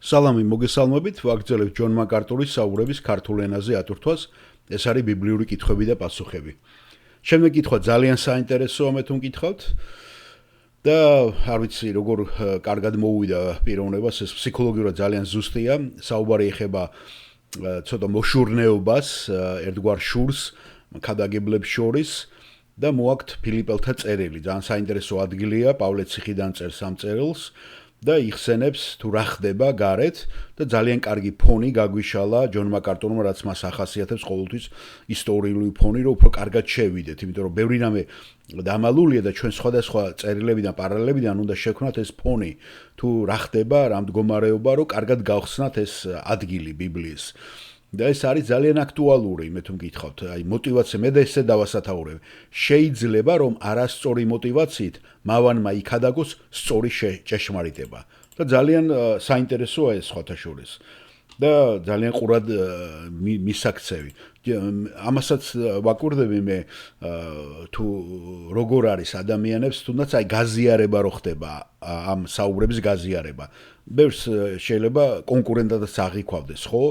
სალამი მოგესალმებით, ვაგრძელებთ ჯონ მაკარტურის საუბრების ქართულ ენაზე ატვირთვას. ეს არის ბიბლიური კითხვები და პასუხები. შემდეგ კითხვა ძალიან საინტერესოა, მე თუ მკითხავთ. და არ ვიცი, როგორ კარგად მოვიდა პიროვნებას, ეს ფსიქოლოგიურად ძალიან ზუსტია. საუბარი ეხება ცოტა მოშურნეობას, ერთგვარ შურს, ქადაგებლებს შორის და მოაქვთ ფილიპელთა წერილი. ძალიან საინტერესო ადგილია, პავლე ციხიდან წერს ამ წერილს. და იხსენებს თუ რა ხდება გარეთ და ძალიან კარგი ფონი გაგვიშალა ჯონ მაკარტურმა, რაც მას ახასიათებს ყოველთვის ისტორიული ფონი, რომ უფრო კარგად შევიდეთ, იმიტომ რომ ბევრი რამე დამალულია და ჩვენ სხვადასხვა წერილებიდან, პარალელებიდან უნდა შევქნათ ეს ფონი, თუ რა ხდება, რა მდგომარეობა, რომ კარგად გავხსნათ ეს ადგილი ბიბლიის. და ეს არის ძალიან აქტუალური, მე თუ მკითხავთ, აი мотиваცია, მე და ესე დავასათაურებ. შეიძლება რომ არასწორი мотиваციით მავანმა იქადაგოს სწორი ჭეშმარიტება. და ძალიან საინტერესოა ეს სხვათა შორის. და ძალიან ყურად მისაქცევი. ამასაც ვაკვირდები მე თუ როგორ არის ადამიანებს, თუნდაც აი გაზიარება რო ხდება, ამ საუბრების გაზიარება. ბევრს შეიძლება კონკურენტადაც აღიქვავდეს, ხო,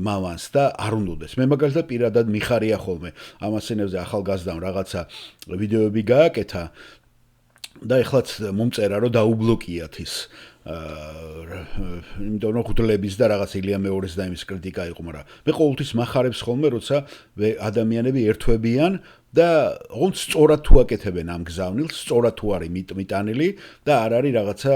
მავანს და არ უნდოდეს. მე მაგალითად პირადად მიხარია ხოლმე ამასენებზე ახალგაზრდამ რაღაცა ვიდეოები გააკეთა და ეხლაც მომწერა რომ დაუბლოკიათ ის იმიტომ რომ ხუთლების და რაღაც ილია მეორის და იმის კრიტიკა იყო, მაგრამ მე ყოველთვის მახარებს ხოლმე, როცა ადამიანები ერთვებიან და ოღონდ სწორად თუ აკეთებენ ამ გზავნილს, სწორად თუ არის მიტანილი და არ არის რაღაცა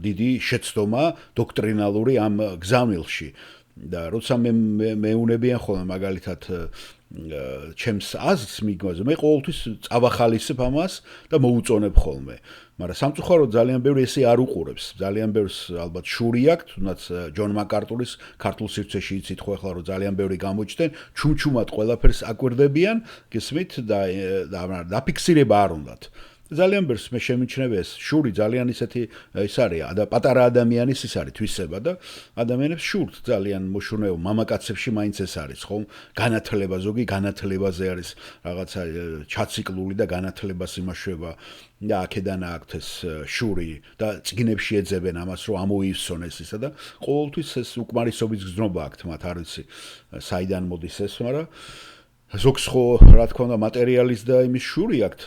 დიდი შეცდომა დოქტრინალური ამ გზავნილში. და როცა მეუნებიან ხოლმე მაგალითად ჩემს აზრს მიგვაზე, მე ყოველთვის წავახალისებ ამას და მოუწონებ ხოლმე. მაგრამ სამწუხაროდ ძალიან ბევრი ესე არ უყურებს. ძალიან ბევრს ალბათ შური აქვს, თუნდაც ჯონ მაკარტურის ქართულ სივრცეში იცით ხო ახლა რომ ძალიან ბევრი გამოჩნდნენ, ჩუმჩუმად ყველაფერს აკვირდებიან, გესმით და დაფიქსირება არ უნდათ. ძალიან ბევრს მე შემიჩნევ ეს შური ძალიან ისეთი ის არის და პატარა ადამიანის ის არის თვისება და ადამიანებს შურთ ძალიან მოშურნეო მამაკაცებში მაინც ეს არის ხო განათლება ზოგი განათლებაზე არის რაღაცა ჩაციკლული და განათლებას იმაშვება და აქედან აქვთ ეს შური და წიგნებში ეძებენ ამას რომ ამოივსონ ეს ისა და ყოველთვის ეს უკმარისობის გზნობა აქვთ მათ არ ვიცი საიდან მოდის ეს მაგრამ ზოგს ხო რა თქმა უნდა მატერიალის და იმის შური აქვთ,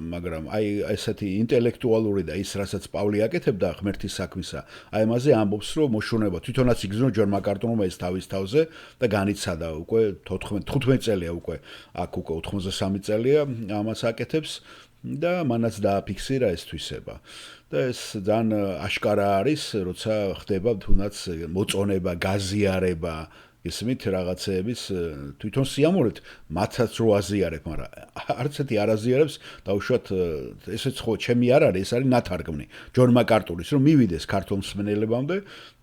მაგრამ აი ესეთი ინტელექტუალური და ის რასაც პავლე აკეთებდა ღმერთის საქმისა, აი ამაზე ამბობს რომ მოშურნება თვითონაც იგზნო ჯონ მაკარტურმა ეს თავის თავზე და განიცადა უკვე 15 წელია უკვე აქ უკვე 83 წელია ამას აკეთებს და მანაც დააფიქსირა ეს თვისება. და ეს ძალიან აშკარა არის, როცა ხდება თუნდაც მოწონება, გაზიარება ისმით რაღაცეების თვითონ სიამოვნებთ მათაც რო აზიარებ, მაგრამ არც ერთი არ აზიარებს დაუშვათ ესეც ხო ჩემი არ არის, ეს არის ნათარგმნი ჯონ მაკარტურის რომ მივიდეს ქართულ მსმენელებამდე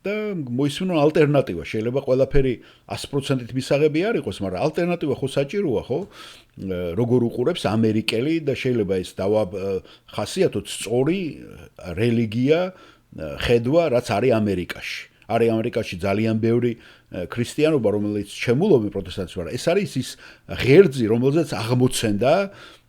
და მოისმინონ ალტერნატივა. შეიძლება ყველაფერი 100%-ით მისაღები არ იყოს, მაგრამ ალტერნატივა ხო საჭიროა, ხო? როგორ უყურებს ამერიკელი და შეიძლება ეს დავახასიათოთ სწორი რელიგია, ხედვა, რაც არის ამერიკაში. არის ამერიკაში ძალიან ბევრი ქრისტიანობა, რომელიც შემულობი პროტესტანტიზმი, მაგრამ ეს არის ის ღერძი, რომელზეც აღმოცენდა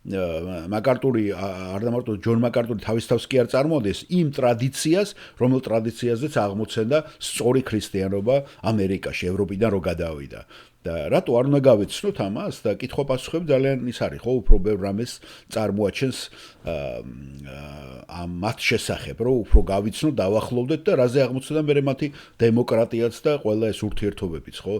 მაკარტური არ და მარტო ჯონ მაკარტური თავის თავს კი არ წარმოადგენს იმ ტრადიციას, რომელ ტრადიციაზეც აღმოცენდა სწორი ქრისტიანობა ამერიკაში, ევროპიდან რო გადავიდა. და რატო არ უნდა გავეცნოთ ამას და კითხვა-პასუხები ძალიან ის არის, ხო, უფრო ბევრ რამეს წარმოაჩენს ამ მათ შესახებ, რომ უფრო გავიცნოთ, დავახლოვდეთ და რაზე აღმოცენდა მე მათი დემოკრატიაც და ყველა ეს ურთიერთობებიც, ხო?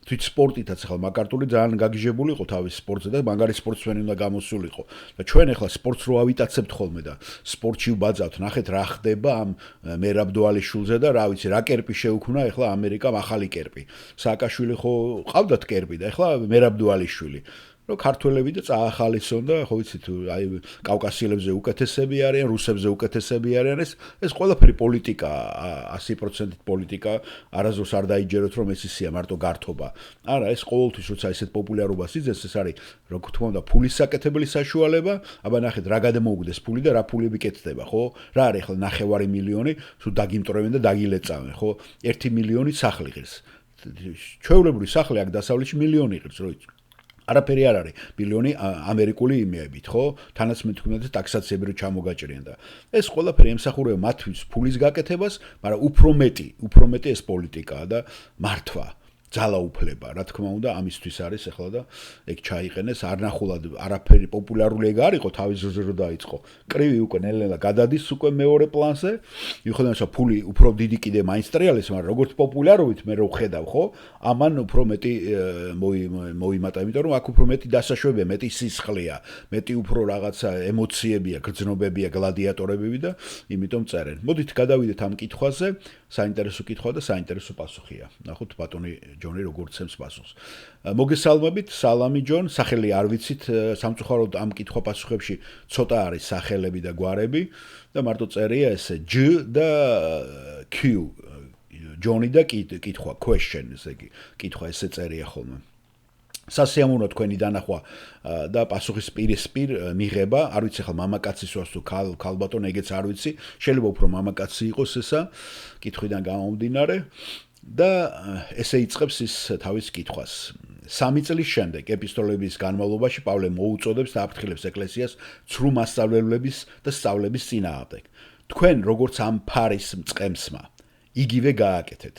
თვით სპორტითაც ახლა მაკარტური ძალიან გაგიჟებული იყო თავის სპორტზე და მაგარი სპორტსმენი უნდა გამოსულიყო. და ჩვენ ახლა სპორტს რო ავიტაცებთ ხოლმე და სპორტში ვბაძავთ, ნახეთ რა ხდება ამ მერაბ დვალიშვილზე და რა ვიცი, რა კერპი შეუქმნა ახლა ამერიკამ ახალი კერპი. სააკაშვილი ხო ყავდათ კერპი და ახლა მერაბ დვალიშვილი. რომ ქართველები და წაახალისონ და ხო ვიცი თუ აი კავკასიელებზე უკეთესები არიან, რუსებზე უკეთესები არიან, ეს ყველაფერი პოლიტიკა, 100%-ით პოლიტიკა, არასდროს არ დაიჯეროთ რომ ეს ისია მარტო გართობა. არა, ეს ყოველთვის როცა ესეთ პოპულარობას იძენს, ეს არის როგორ თქმა უნდა ფულის საკეთებელი საშუალება, აბა ნახეთ რა გადამოუგდეს ფული და რა ფულები კეთდება, ხო? რა არის ახლა 9 მილიონი, თუ დაგიმტრევენ და დაგილეწავენ, ხო? 1 მილიონი სახლი ღირს. ჩვეულებრივი სახლი აქ დასავლეთში მილიონი ღირს, რო არაფერი არ არის მილიონი ამერიკული იმეებით, ხო? თანაც მეთქმულებით ტაქსაციები რო ჩამოგაჭრიან და ეს ყველაფერი ემსახურება მათთვის ფულის გაკეთებას, მაგრამ უფრო მეტი ეს პოლიტიკაა და მართვა. ძალაუფლება, რა თქმა უნდა, ამისთვის არის ახლა და ეგ ჩაიყენეს, არნახულად არაფერი პოპულარული ეგ არისო, თავის ძრზე რო დაიწყო. კრივი უკვე ნელ-ნელა გადადის უკვე მეორე პლანზე. მიუხედავად იმისა, ფული უფრო დიდი კიდე მაინც ტრიალეს, მაგრამ როგორც პოპულარობით მე რო ხედავ, ხო? ამან უფრო მეტი მოიმატა, იმიტომ რომ აქ უფრო მეტი დასაშვებია, მეტი სისხლია, მეტი უფრო რაღაცა ემოციებია, გრძნობებია, გლადიატორები და იმიტომ წერენ. მოდით გადავიდეთ ამ კითხვაზე, საინტერესო კითხვა და საინტერესო პასუხია. ნახოთ ბატონი ჯონი როგორ ცემს პასუხს. მოგესალმებით, სალამი ჯონ, სახელი არ ვიცით, სამწუხაროდ ამ კითხვა-პასუხებში ცოტა არის სახელები და გვარები და მარტო წერია ესე J და Q. ჯონი და კითხვა, question, ესე იგი, კითხვა ესე წერია ხოლმე. სასიამოვნო თქვენი დანახვა და პასუხის პირისპირ მიღება, არ ვიცი ხალ მამაკაცის ვარს თუ ქალბატონ ეგეც არ ვიცი, შეიძლება უფრო მამაკაცი იყოს ესა, კითხვიდან გამომდინარე და ესე იწყებს ის თავის კითხვას. 3 წლის შემდეგ ეპისტოლების განმავლობაში პავლე მოუწოდებს და აფრთხილებს ეკლესიას ცრუ მასწავლებლების და სწავლების წინააღმდეგ. თქვენ როგორც ამ ფარის მწყემსმა იგივე გააკეთეთ.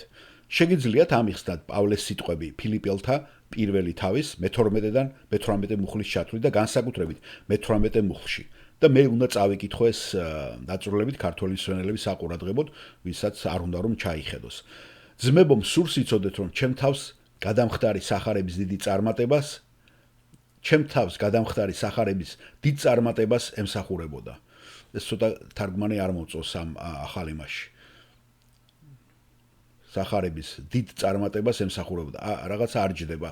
შეგიძლიათ ამიხსნათ პავლეს სიტყვები ფილიპელთა პირველი თავის მე-12-დან მე-18 მუხლის ჩათვლით და განსაკუთრებით მე-18 მუხლში. და მე უნდა წავიკითხო ეს დაწვრილებით ქართველი მსვენელების საყურადღებოდ, ვისაც არ უნდა რომ ჩაიხედოს. ძმებო, სურს იცოდეთ რომ ჩემ თავს გადამხდარი სახარების დიდ წარმატებას ემსახურებოდა. ეს ცოტა თარგმანი არ მოწოს ამ ახალ იმაში. სახარების დიდ წარმატებას ემსახურებოდა. რაღაც არ ჯდება.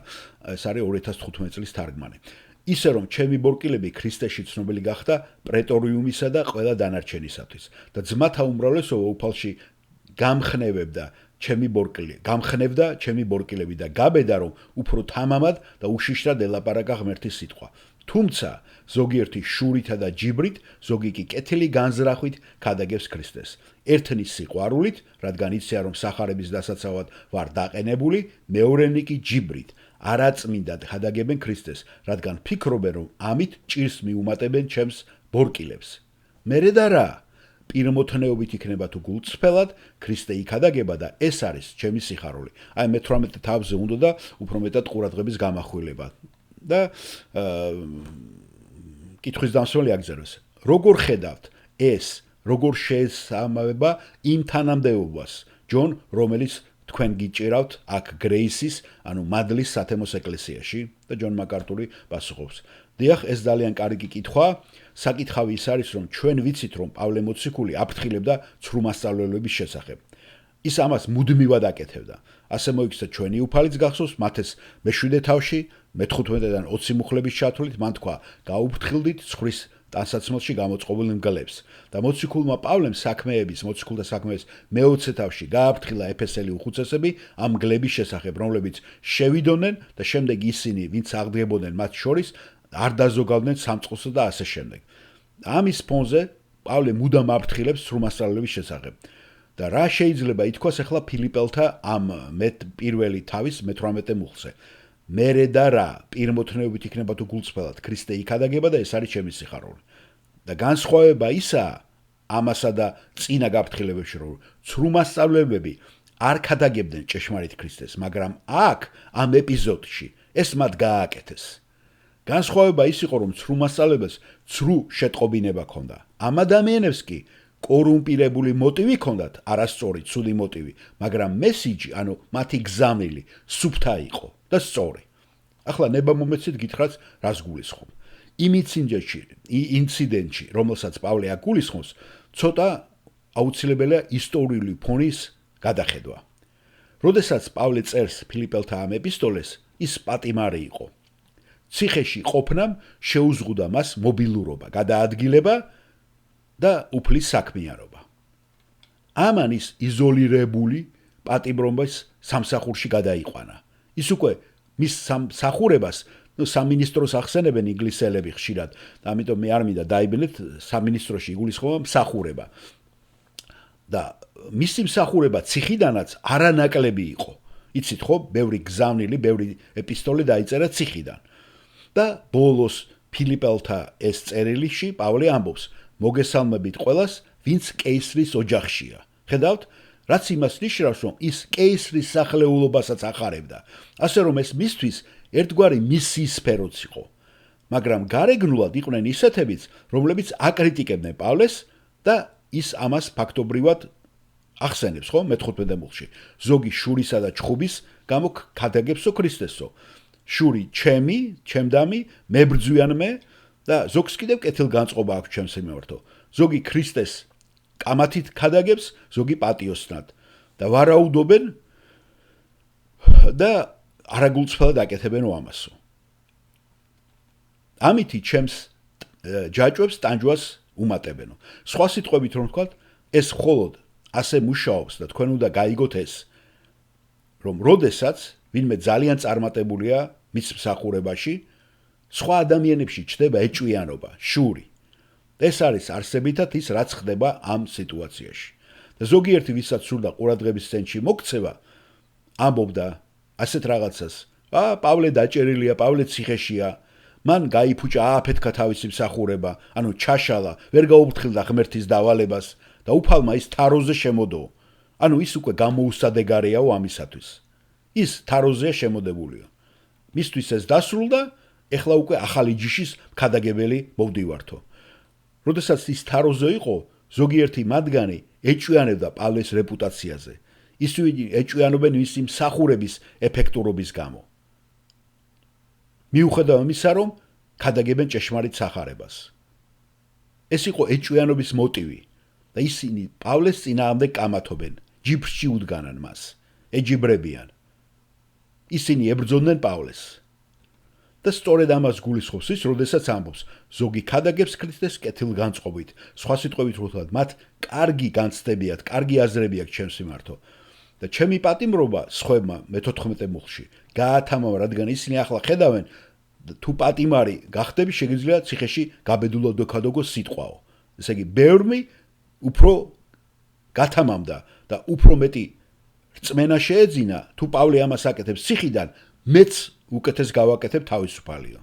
ეს არის 2015 წლის თარგმანი. ისე რომ ჩემი ბორკილები ქრისტეში ცნობილი გახდა პრეტორიუმისა და ყველა დანარჩენისათვის და ძმათა უმრავლესობა უფალში გამხნევდა ჩემი ბორკილები და გაბედა რომ უფრო თამამად და უშიშრად ელაპარაკა ღმერთის სიტყვა. თუმცა ზოგიერთი შურითა და ჯიბრით, ზოგი კი კეთილი განზრახვით ქადაგებს ქრისტეს. ერთნის სიყვარულით, რადგან იციან რომ სახარების დასაცავად ვარ დაყენებული, მეორენი კი ჯიბრით, არაწმინდად ქადაგებენ ქრისტეს, რადგან ფიქრობენ რომ ამით ჭირს მიუმატებენ ჩემს ბორკილებს. მერე და რა? პირმოთნეობით იქნება თუ გულწრფელად, ქრისტე იქადაგება და ეს არის ჩემი სიხარული. აი მე-18 თავზე უნდა და უფრო მეტად ყურადღების გამახვილება. და კითხვის დამსველი აგზეროს. როგორ ხედავთ ეს, როგორ შეესაბამება იმ თანამდებობას, ჯონ, რომელიც თქვენ გიჭირავთ აქ გრეისის, ანუ მადლის სათემოს ეკლესიაში და ჯონ მაკარტური პასუხობს. დიახ, ეს ძალიან კარგი კითხვა. საკითხავი ის არის, რომ ჩვენ ვიცით, რომ პავლე მოციქული აფრთხილებდა ცრუ მასწავლებლების შესახებ. ის ამას მუდმივად აკეთებდა. ასე მოიქცა ჩვენი უფალიც გახსოვს, მათეს მე-7 თავში, მე-15-დან 20 მუხლების ჩათვლით, მან თქვა, გაუფრთხილდით ცხრის ტანსაცმელში გამოწყობილ მგლებს და მოციქულმა პავლემ მოციქულთა საქმეების მე-20 თავში გააფრთხილა ეფესელი უხუცესები ამ მგლების შესახებ, რომლებიც შევიდოდნენ და შემდეგ ისინი, ვინც აღდგებოდნენ მათ შორის, არ დაზოგავდნენ სამწყოსო და ასე შემდეგ. ამის ფონზე პავლე მუდამ აფრთხილებს ცრუ მასწავლებლების შესახებ. და რა შეიძლება ითქვას ახლა ფილიპელთა ამ პირველი თავის მე-18 მუხლზე. მერე და რა, პირმოთნეობით იქნება თუ გულწრფელად ქრისტე იქადაგება და ეს არის ჩემი სიხარული. და განსხვავება ისაა ამასა და წინა გაფრთხილებებში, რომ ცრუ მასწავლებლები არ ქადაგებდნენ ჭეშმარიტ ქრისტეს, მაგრამ აქ ამ ეპიზოდში ეს მათ გააკეთეს. განსხვავება ის იყო, რომ ცრუ მასწავლებლებს ცრუ შეტყობინება ჰქონდა. ამ ადამიანებს კი კორუმპირებული მოტივი ჰქონდათ, არასწორი, ცუდი მოტივი, მაგრამ მესიჯი, ანუ მათი გზავნილი, სუფთა იყო და სწორი. ახლა ნება-მომეცით გითხრათ, რას გულისხმობ. იმ ინციდენტში, რომელსაც პავლე აქ გულისხმობს, ცოტა აუცილებელია ისტორიული ფონის გადახედვა. როდესაც პავლე წერს ფილიპელთა ამ ეპისტოლეს, ის პატიმარი იყო. ციხეში ყოფნამ შეუზღუდა მას მობილურობა, გადაადგილება და უფლის საქმიანობა. ამან ის იზოლირებული პატიმრობას სამსახურში გადაიყვანა. ის უკვე მის სამსახურებას სამინისტროს ახსენებენ ინგლისელები ხშირად და ამიტომ მე არ მინდა დაიბნეთ სამინისტროში იგულისხმება მსახურება. და მისი მსახურება ციხიდანაც არანაკლები იყო. იცით ხო, ბევრი გზავნილი, ბევრი ეპისტოლე დაიწერა ციხიდან. და ბოლოს ფილიპელთა ეს წერილში პავლე ამბობს: მოგესალმებით ყველას, ვინც კეისრის ოჯახშია. ხედავთ, რაც იმას ნიშნავს, რომ ის კეისრის სახელეულობასაც ახარებდა, ასე რომ ეს მისთვის ერთგვარი მისიის სფეროც იყო. მაგრამ გარეგნულად იყვნენ ისეთებიც, რომლებიც აკრიტიკებდნენ პავლეს და ის ამას ფაქტობრივად ახსენებს, ხო, მე-15 მუხლში. ზოგი შურისა და ჩხუბის გამო ქადაგებსო ქრისტესო. შური ჩემი, ჩემდამი, მებრძვიან მე და ზოგს კიდევ კეთილგანწყობა აქვს ჩემს მიმართო. ზოგი ქრისტეს კამათით ქადაგებს, ზოგი პატიოსნად და ვარაუდობენ და არაგულწრფელად აკეთებენო ამასო. ამითი ჩემს ჯაჭვებს ტანჯვას უმატებენო. სხვა სიტყვებით რომ ვთქვათ, ეს მხოლოდ ასე მუშაობს და თქვენ უნდა გაიგოთ ეს, რომ როდესაც ვინმე ძალიან წარმატებულია მის მსახურებაში, სხვა ადამიანებში ჩდება ეჭვიანობა, შური. ეს არის არსებითად ის, რაც ხდება ამ სიტუაციაში. და ზოგიერთი, ვისაც სურდა ყურადღების ცენტრში მოქცევა, ამბობდა ასეთ რაღაცას: პავლე დაჭერილია, პავლე ციხეშია, მან გაიფუჭა ააფეთქა თავისი მსახურება, ანუ ჩაშალა, ვერ გაუფრთხილდა ღმერთის დავალებას და უფალმა ის თაროზე შემოდო. ანუ ის უკვე გამოუსადეგარეაო ამისათვის. ის თაროზეა შემოდებულიო. მისთვის ეს დასრულდა, ეხლა უკვე ახალი ჯიშის ქადაგებელი მოვდივართო. როდესაც ის თაროზე იყო, ზოგიერთი მათგანი ეჭვიანებდა პავლეს რეპუტაციაზე. ისინი ეჭვიანობენ მისი მსახურების ეფექტურობის გამო. მიუხედავ იმისა, რომ ქადაგებენ ჭეშმარიტ სახარებას. ეს იყო ეჭვიანობის მოტივი და ისინი პავლეს წინააღმდეგ კამათობენ, ჯიბრში უდგანან მას, ეჯიბრებიან. ისინი ებრძოდნენ პავლეს. და სწორედ ამას გულისხმობს ის, როდესაც ამბობს: ზოგი ქადაგებს ქრისტეს კეთილგანწყობით, სხვა სიტყვებით ვთქვათ, მათ კარგი განცდები აქვთ, კარგი აზრები აქვთ ჩემს მიმართო. და ჩემი პატიმრობა სხვებმა მე-14 მუხლში გაათამამ, რადგან ისინი ახლა ხედავენ, თუ პატიმარი გახდები, შეგიძლია ციხეში გაბედულად დოქადოგო სიტყვაო. ესე იგი, ბევრმი უფრო გათამამდა და უფრო მეტი რწმენა შეეძინა, თუ პავლე ამას აკეთებს ციხიდან, მეც უკეთეს გავაკეთებ თავისუფალიო.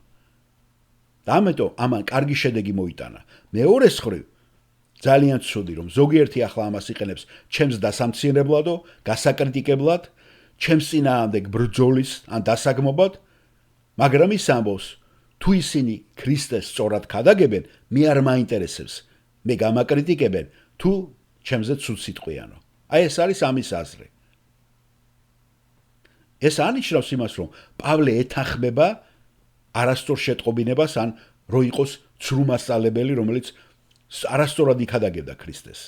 და ამიტომ ამან კარგი შედეგი მოიტანა. მეორეს მხრივ, ძალიან ცუდი, რომ ზოგიერთი ახლა ამას იყენებს ჩემს დასამცირებლადო, გასაკრიტიკებლად, ჩემს წინააღმდეგ ბრძოლის ან დასაგმობად, მაგრამ ის ამბობს, თუ ისინი ქრისტეს სწორად ქადაგებენ, მე არ მაინტერესებს, მე გამაკრიტიკებენ, თუ ჩემზე ცუდ სიტყვიანო. აი ეს არის ამის აზრი. ეს ანიშნავს იმას, რომ პავლე ეთანხმება არასწორ შეტყობინებას, ან რო იყოს ცრუ მასწავლებელი, რომელიც არასწორად იქადაგებდა ქრისტეს.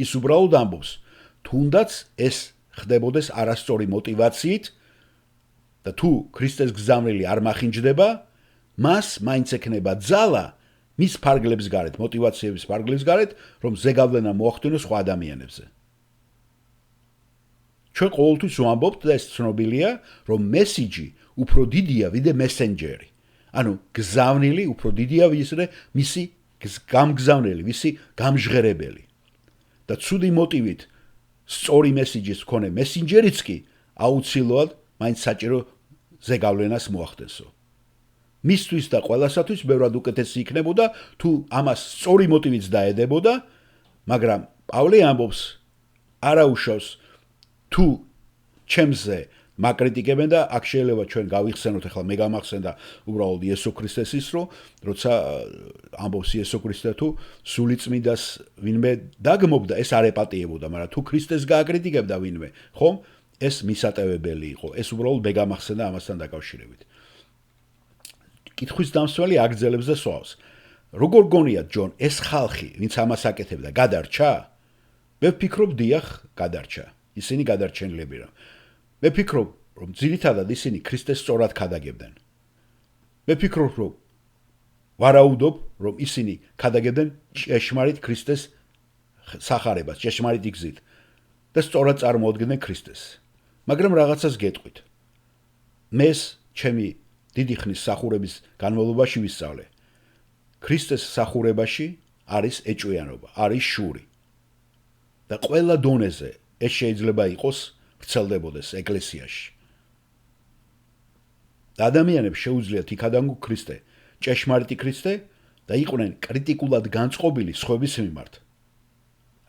ის უბრალოდ ამბობს, თუნდაც ეს ხდებოდეს არასწორი მოტივაციით და თუ ქრისტეს გზავნილი არ მახინჯდება, მას მაინც ექნება ძალა მის ფარგლებს გარეთ, მოტივაციების ფარგლებს გარეთ, რომ ზეგავლენა მოახდინოს სხვა ადამიანებზე. ჩვენ ყოველთვის ვამბობთ და ეს ცნობილია, რომ მესიჯი უფრო დიდია, ვიდრე მესენჯერი. ანუ გზავნილი უფრო დიდია, ვიდრე მისი გამგზავნელი, მისი გამჟღერებელი. და ცუდი მოტივით სწორი მესიჯის მქონე მესენჯერიც კი აუცილებლად მაინც საჭირო ზეგავლენას მოახდენსო. მისთვის და ყველასათვის ბევრად უკეთესი იქნებოდა, თუ ამას სწორი მოტივიც დაედებოდა, მაგრამ პავლე ამბობს, არაუშავს თუ ჩემზე მაკრიტიკებენ და აქ შეიძლება ჩვენ გავიხსენოთ, ახლა მე გამახსენდა უბრალოდ იესო ქრისტეს ის, რომ როცა ამბობს იესო ქრისტე თუ სულიწმიდას ვინმე დაგმობდა, ეს არ ეპატიებოდა, მაგრამ თუ ქრისტეს გააკრიტიკებდა ვინმე, ხომ? ეს მისატევებელი იყო. ეს უბრალოდ მე გამახსენდა ამასთან დაკავშირებით. კითხვის დამსველი აგრძელებს და სვავს. როგორ გონიათ, ჯონ, ეს ხალხი, ვინც ამას აკეთებდა, გადარჩა? მე ვფიქრობ, დიახ, გადარჩა. ისინი გადარჩენილები რა. მე ვფიქრობ, რომ ძირითადად ისინი ქრისტეს სწორად ქადაგებდნენ. მე ვფიქრობ, რომ ვარაუდობ, რომ ისინი ქადაგებდნენ ჭეშმარიტ ქრისტეს სახარებას, ჭეშმარიტ გზით და სწორად წარმოადგენდნენ ქრისტეს. მაგრამ რაღაცას გეტყვით. მეს ჩემი დიდი ხნის სახურების განმავლობაში ვისწავლე. ქრისტეს სახურებაში არის ეჭვიანობა, არის შური. და ყველა დონეზე ეს შეიძლება იყოს ვრცელდებოდეს ეკლესიაში. და ადამიანებს შეუძლიათ იქადან გქრისტე, ჭეშმარიტი ქრისტე და იყვნენ კრიტიკულად განწყობილი სხვების მიმართ.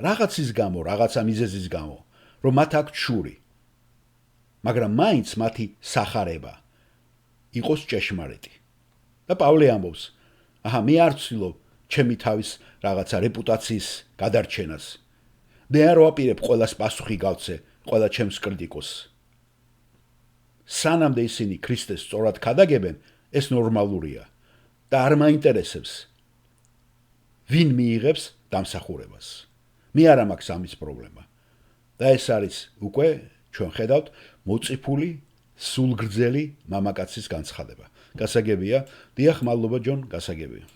რაღაცის გამო, რაღაცა მიზეზის გამო, რომ მათ აქვთ შური. მაგრამ მაინც მათი სახარება იყოს ჭეშმარიტი. და პავლე ამბობს: აჰა, მე არ ვცდილობ ჩემი თავის რაღაცა რეპუტაციის გადარჩენას. მე არ ვაპირებ ყველას პასუხი გავცე, ყველა ჩემს კრიტიკოსს. სანამდე ისინი ქრისტეს სწორად ქადაგებენ, ეს ნორმალურია და არ მაინტერესებს ვინ მიიღებს დამსახურებას. მე არ მაქვს ამის პრობლემა. და ეს არის უკვე ჩვენ ხედავთ მოწიფული, სულგრძელი მამაკაცის განცხადება. გასაგებია, დიახ, მადლობა ჯონ, გასაგებია.